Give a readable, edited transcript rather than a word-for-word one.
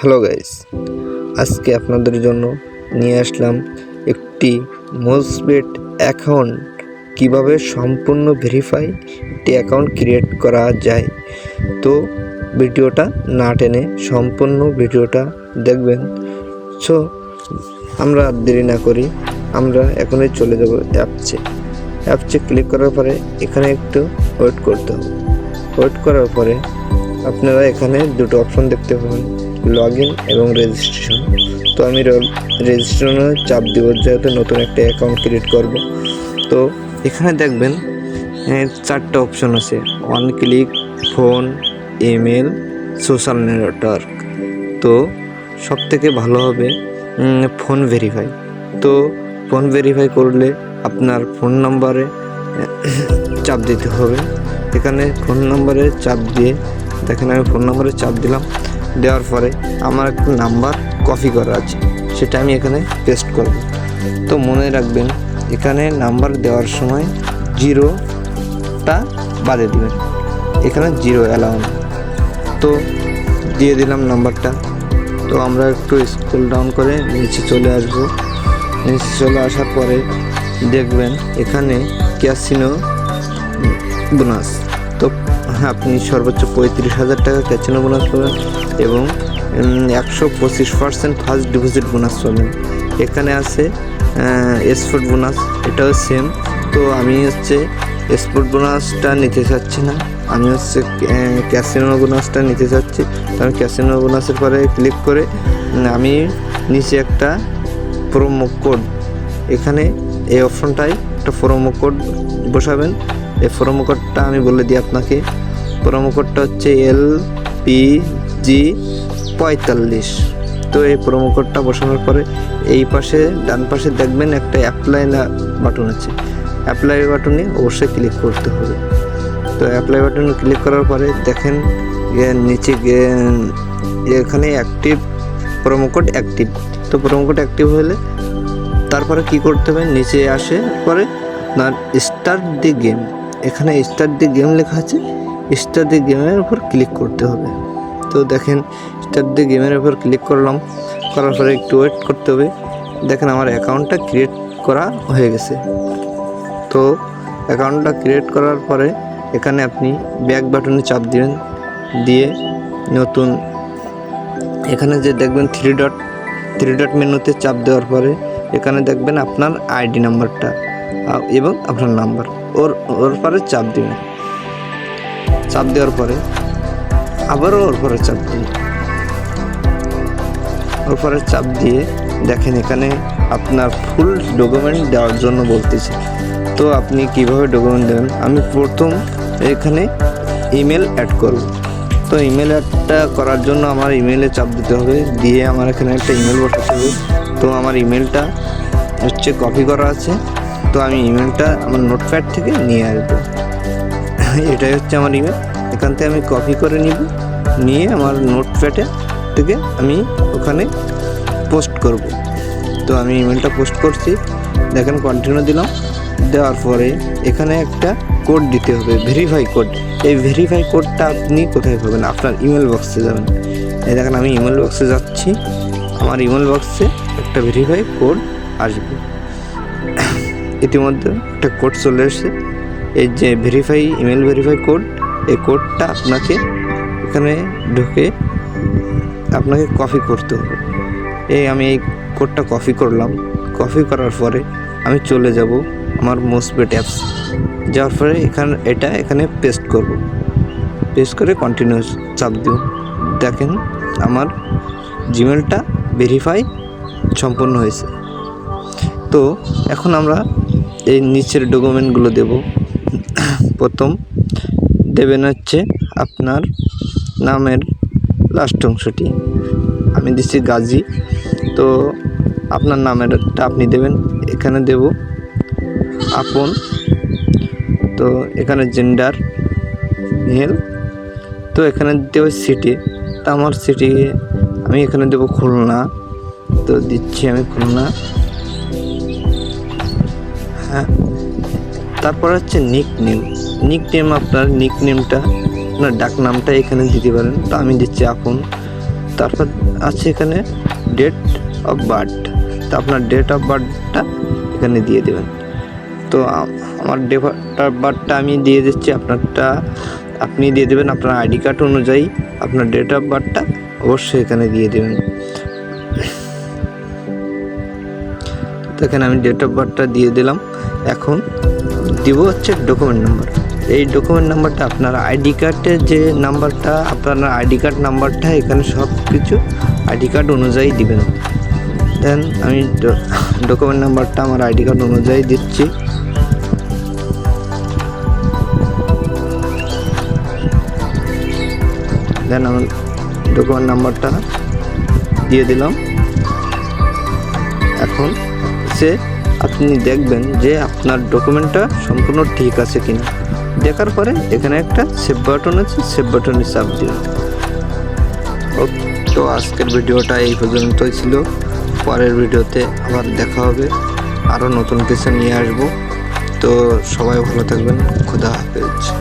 Hello guys, আজকে আপনাদের জন্য নিয়ে আসলাম একটি মোস্টবেট অ্যাকাউন্ট কিভাবে সম্পূর্ণ ভেরিফাই একটি অ্যাকাউন্ট ক্রিয়েট করা যায়। তো ভিডিওটা না টেনে সম্পূর্ণ ভিডিওটা দেখবেন। সো আমরা আর দেরি না করি, আমরা এখনই চলে যাব অ্যাপসে ক্লিক করার পরে এখানে একটু ওয়েট করতে হবে। ওয়েট করার পরে আপনারা এখানে দুটো অপশন দেখতে পাবেন, লগইন এবং রেজিস্ট্রেশন। তো আমি রেজিস্ট্রেশনে চাপ দিব, যেহেতু নতুন একটা অ্যাকাউন্ট ক্রিয়েট করব। তো এখানে দেখবেন চারটা অপশন আছে, one click, phone, email, social network. তো সব থেকে ভালো হবে ফোন ভেরিফাই। তো ফোন ভেরিফাই করলে আপনার ফোন নাম্বারে চাপ দিতে হবে। এখানে ফোন নাম্বারে চাপ দিয়ে দেখেন, আমি ফোন নাম্বারে চাপ দিলাম। দেওয়ার পরে আমার একটা নাম্বার কপি করা আছে, সেটা আমি এখানে পেস্ট করব। তো মনে রাখবেন, এখানে নাম্বার দেওয়ার সময় 0টা বাদে দিবেন, এখানে 0 অ্যালাউ না। তো দিয়ে দিলাম নাম্বারটা। তো আমরা একটু স্ক্রল ডাউন করে নিচে চলে আসব। নিচে চলে আসার পরে দেখবেন এখানে ক্যাসিনো বোনাস। তো আপনি সর্বোচ্চ 35,000 টাকা ক্যাসিনো বোনাস পাবেন এবং 125% ফার্স্ট ডিপোজিট বোনাস পাবেন। এখানে আছে স্পোর্ট বোনাস, এটাও সেম। তো আমি স্পোর্ট বোনাসটা নিতে চাচ্ছি না, আমি ক্যাসিনো বোনাসটা নিতে চাচ্ছি। আমি ক্যাসিনো বোনাসের পরে ক্লিক করে আমি নিচে একটা প্রোমো কোড, এখানে এই অপশনটায় একটা প্রোমো কোড বসাবেন। এই প্রোমো কোডটা আমি বলে দিই আপনাকে। প্রোমো কোডটা হচ্ছে LPG45। তো এই প্রোমো কোডটা বসানোর পরে এই পাশে ডান পাশে দেখবেন একটা অ্যাপ্লাই বাটন আছে, অ্যাপ্লাই বাটনে অবশ্যই ক্লিক করতে হবে। তো অ্যাপ্লাই বাটনে ক্লিক করার পরে দেখেন নিচে এখানে অ্যাক্টিভ, প্রোমো কোড অ্যাক্টিভ। তো প্রোমো কোড অ্যাক্টিভ হলে তারপরে কি করতে হবে, নিচে আসে পরে আপনার স্টার্ট দি গেম, এখানে স্টার্ট দি গেম লেখা আছে, স্টার্ট দি গেমের উপর ক্লিক করতে হবে। তো দেখেন স্টার্ট দি গেমের উপর ক্লিক করলাম, করার পরে একটু ওয়েট করতে হবে। দেখেন আমার অ্যাকাউন্টটা ক্রিয়েট করা হয়ে গেছে। তো অ্যাকাউন্টটা ক্রিয়েট করার পরে এখানে আপনি ব্যাক বাটনে চাপ দিবেন, দিয়ে নতুন এখানে যে দেখবেন থ্রি ডট মেনুতে চাপ দেওয়ার পরে এখানে দেখবেন আপনার আইডি নাম্বারটা এবং আপনার নাম্বার ওর পরে চাপ দিবেন। চাপ দেওয়ার পরে আবারও ওর পরে চাপ দিন, ওর পরে চাপ দিয়ে দেখেন এখানে আপনার ফুল ডকুমেন্ট দেওয়ার জন্য বলতেছে। তো আপনি কিভাবে ডকুমেন্ট দেবেন, আমি প্রথম এখানে ইমেল অ্যাড করব। তো ইমেল অ্যাডটা করার জন্য আমার ইমেলে চাপ দিতে হবে, দিয়ে আমার এখানে একটা ইমেল বসাতে হবে। তো আমার ইমেলটা কপি করা আছে, তো আমি ইমেলটা আমার নোটপ্যাড থেকে নিয়ে আসবো। এটাই হচ্ছে আমার ইমেল, এখান থেকে আমি কপি করে নিয়ে আমার নোটপ্যাডে থেকে আমি ওখানে পোস্ট করব। তো আমি ইমেলটা পোস্ট করছি, দেখেন কন্টিনিউ দিলাম। দেওয়ার পরে এখানে একটা কোড দিতে হবে, ভেরিফাই কোড। এই ভেরিফাই কোডটা আপনি কোথায় পাবেন, আপনার ইমেল বক্সে যাবেন। এই দেখেন আমি ইমেল বক্সে যাচ্ছি, আমার ইমেল বক্সে একটা ভেরিফাই কোড আসবে। ইতিমধ্যে একটা কোড চলে এসেছে, এই যে ইমেল ভেরিফাই কোড, এই কোডটা আপনাকে এখানে ঢুকে আপনাকে কপি করতে হবে। আমি এই কোডটা কপি করলাম। কপি করার পরে আমি চলে যাব আমার মোস্টবেট অ্যাপস, যাওয়ার পরে এখানে পেস্ট করব। পেস্ট করে কন্টিনিউ চাপ দিব। দেখেন আমার জিমেলটা ভেরিফাই সম্পূর্ণ হয়েছে। তো এখন আমরা এই নিচের ডকুমেন্টগুলো দেব। প্রথম দেবেন হচ্ছে আপনার নামের লাস্ট অংশটি, আমি দিচ্ছি গাজী। তো আপনার নামেরটা আপনি দেবেন, এখানে দেব আপন। তো এখানে জেন্ডার মেল। তো এখানে দিতে হবে সিটি, তো আমার সিটি আমি এখানে দেব খুলনা। তো দিচ্ছি আমি খুলনা। হ্যাঁ, তারপর হচ্ছে নিকনেম আপনার নিকনেমটা, আপনার ডাক নামটা এখানে দিতে পারেন। তো আমি দিচ্ছি আপন। তারপর আছে এখানে ডেট অফ বার্থ। তো আপনার ডেট অফ বার্থটা এখানে দিয়ে দেবেন। তো আমার ডেট অফ বার্থটা আমি দিয়ে দিচ্ছি, আপনারটা আপনি দিয়ে দেবেন আপনার আইডি কার্ড অনুযায়ী। আপনার ডেট অফ বার্থটা অবশ্যই এখানে দিয়ে দেবেন। তো এখানে আমি ডেট অফ বার্থটা দিয়ে দিলাম। এখন দিব হচ্ছে ডকুমেন্ট নাম্বার। এই ডকুমেন্ট নাম্বারটা আপনার আইডি কার্ডের যে নাম্বারটা, আপনার আইডি কার্ড নাম্বারটা এখানে সব কিছু আইডি কার্ড অনুযায়ী দিবেন। দেন আমি ডকুমেন্ট নাম্বারটা আমার আইডি কার্ড অনুযায়ী দিচ্ছি। দেন আমার ডকুমেন্ট নাম্বারটা দিয়ে দিলাম। এখন সে আপনি দেখবেন যে আপনার ডকুমেন্টটা সম্পূর্ণ ঠিক আছে কিনা। দেখার পরে এখানে একটা সেভ বাটন আছে, সেভ বাটনে চাপ দিবেন। তো আজকের ভিডিওটা এই পর্যন্তই ছিল। পরের ভিডিওতে আবার দেখা হবে, আরও নতুন কিছু নিয়ে আসবো। তো সবাই ভালো থাকবেন, খোদা হাফেজ।